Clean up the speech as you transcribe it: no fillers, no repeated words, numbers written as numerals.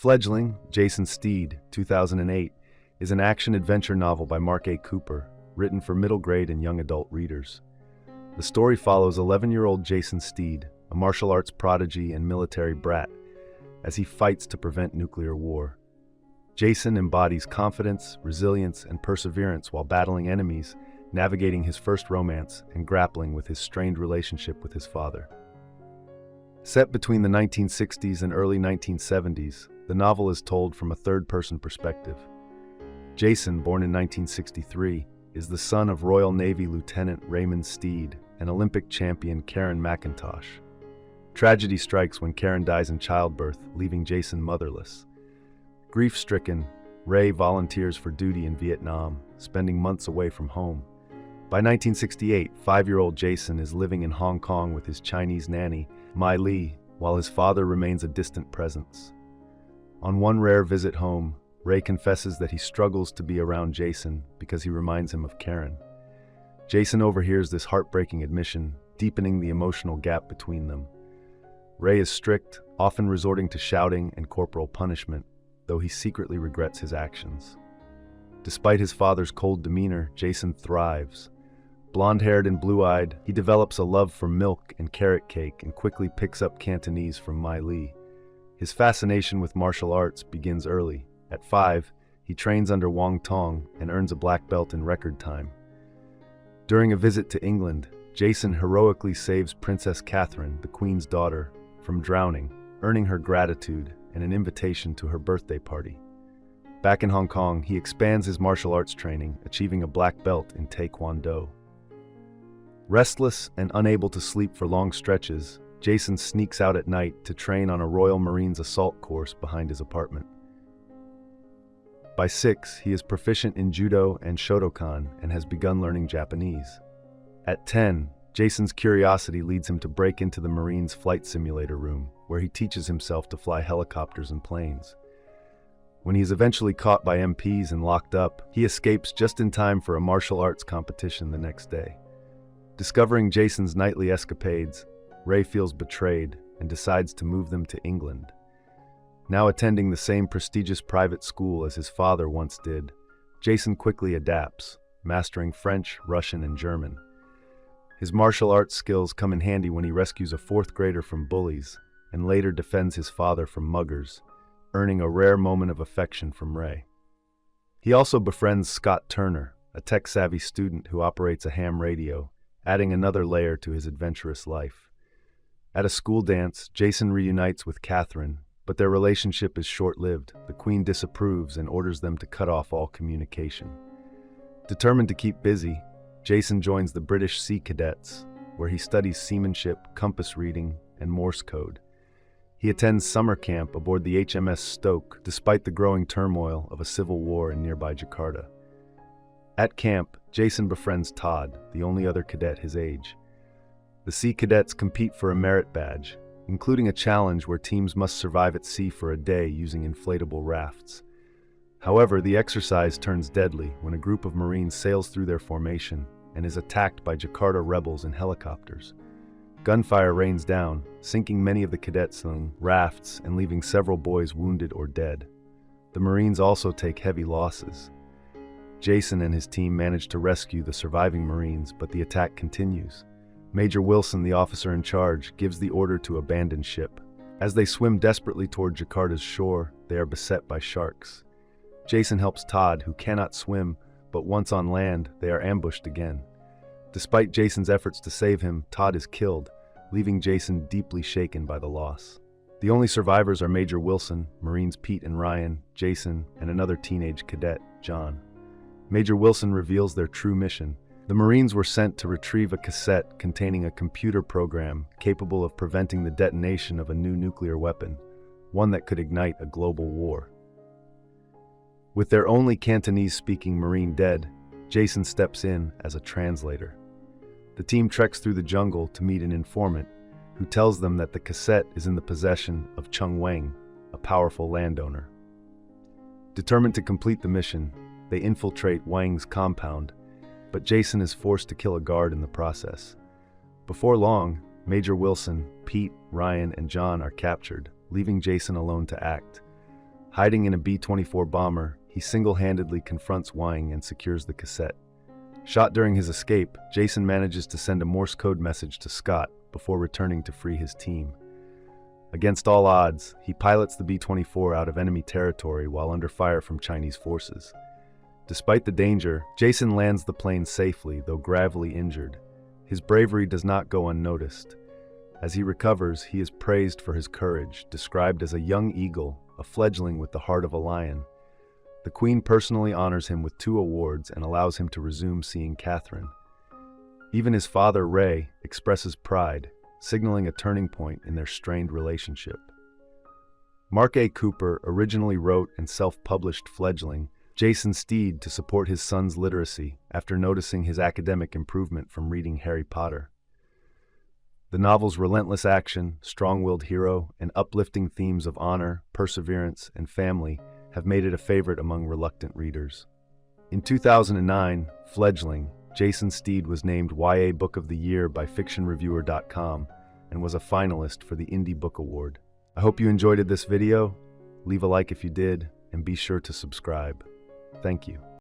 Fledgling, Jason Steed, 2008, is an action-adventure novel by Mark A. Cooper, written for middle grade and young adult readers. The story follows 11-year-old Jason Steed, a martial arts prodigy and military brat, as he fights to prevent nuclear war. Jason embodies confidence, resilience, and perseverance while battling enemies, navigating his first romance, and grappling with his strained relationship with his father. Set between the 1960s and early 1970s, the novel is told from a third-person perspective. Jason, born in 1963, is the son of Royal Navy Lieutenant Raymond Steed and Olympic champion Karen McIntosh. Tragedy strikes when Karen dies in childbirth, leaving Jason motherless. Grief-stricken, Ray volunteers for duty in Vietnam, spending months away from home. By 1968, 5-year-old Jason is living in Hong Kong with his Chinese nanny, Mai Li, while his father remains a distant presence. On one rare visit home, Ray confesses that he struggles to be around Jason because he reminds him of Karen. Jason overhears this heartbreaking admission, deepening the emotional gap between them. Ray is strict, often resorting to shouting and corporal punishment, though he secretly regrets his actions. Despite his father's cold demeanor, Jason thrives. Blonde-haired and blue-eyed, he develops a love for milk and carrot cake and quickly picks up Cantonese from Mai Li. His fascination with martial arts begins early. At 5, he trains under Wang Tong and earns a black belt in record time. During a visit to England, Jason heroically saves Princess Catherine, the Queen's daughter, from drowning, earning her gratitude and an invitation to her birthday party. Back in Hong Kong, he expands his martial arts training, achieving a black belt in Taekwondo. Restless and unable to sleep for long stretches, Jason sneaks out at night to train on a Royal Marines assault course behind his apartment. By 6, he is proficient in Judo and Shotokan and has begun learning Japanese. At 10, Jason's curiosity leads him to break into the Marines' flight simulator room, where he teaches himself to fly helicopters and planes. When he is eventually caught by MPs and locked up, he escapes just in time for a martial arts competition the next day. Discovering Jason's nightly escapades, Ray feels betrayed and decides to move them to England. Now attending the same prestigious private school as his father once did, Jason quickly adapts, mastering French, Russian, and German. His martial arts skills come in handy when he rescues a 4th grader from bullies and later defends his father from muggers, earning a rare moment of affection from Ray. He also befriends Scott Turner, a tech-savvy student who operates a ham radio, adding another layer to his adventurous life. At a school dance, Jason reunites with Catherine, but their relationship is short-lived. The Queen disapproves and orders them to cut off all communication. Determined to keep busy, Jason joins the British Sea Cadets, where he studies seamanship, compass reading, and Morse code. He attends summer camp aboard the HMS Stoke, despite the growing turmoil of a civil war in nearby Jakarta. At camp, Jason befriends Todd, the only other cadet his age. The Sea Cadets compete for a merit badge, including a challenge where teams must survive at sea for a day using inflatable rafts. However, the exercise turns deadly when a group of Marines sails through their formation and is attacked by Jakarta rebels in helicopters. Gunfire rains down, sinking many of the cadets on rafts and leaving several boys wounded or dead. The Marines also take heavy losses. Jason and his team manage to rescue the surviving Marines, but the attack continues. Major Wilson, the officer in charge, gives the order to abandon ship. As they swim desperately toward Jakarta's shore, they are beset by sharks. Jason helps Todd, who cannot swim, but once on land, they are ambushed again. Despite Jason's efforts to save him, Todd is killed, leaving Jason deeply shaken by the loss. The only survivors are Major Wilson, Marines Pete and Ryan, Jason, and another teenage cadet, John. Major Wilson reveals their true mission. The Marines were sent to retrieve a cassette containing a computer program capable of preventing the detonation of a new nuclear weapon, one that could ignite a global war. With their only Cantonese-speaking Marine dead, Jason steps in as a translator. The team treks through the jungle to meet an informant who tells them that the cassette is in the possession of Chung Wang, a powerful landowner. Determined to complete the mission, they infiltrate Wang's compound, but Jason is forced to kill a guard in the process. Before long, Major Wilson, Pete, Ryan, and John are captured, leaving Jason alone to act. Hiding in a B-24 bomber, he single-handedly confronts Wang and secures the cassette. Shot during his escape, Jason manages to send a Morse code message to Scott before returning to free his team. Against all odds, he pilots the B-24 out of enemy territory while under fire from Chinese forces. Despite the danger, Jason lands the plane safely, though gravely injured. His bravery does not go unnoticed. As he recovers, he is praised for his courage, described as a young eagle, a fledgling with the heart of a lion. The Queen personally honors him with 2 awards and allows him to resume seeing Catherine. Even his father, Ray, expresses pride, signaling a turning point in their strained relationship. Mark A. Cooper originally wrote and self-published Fledgling, Jason Steed to support his son's literacy after noticing his academic improvement from reading Harry Potter. The novel's relentless action, strong-willed hero, and uplifting themes of honor, perseverance, and family have made it a favorite among reluctant readers. In 2009, Fledgling, Jason Steed was named YA Book of the Year by FictionReviewer.com and was a finalist for the Indie Book Award. I hope you enjoyed this video. Leave a like if you did, and be sure to subscribe. Thank you.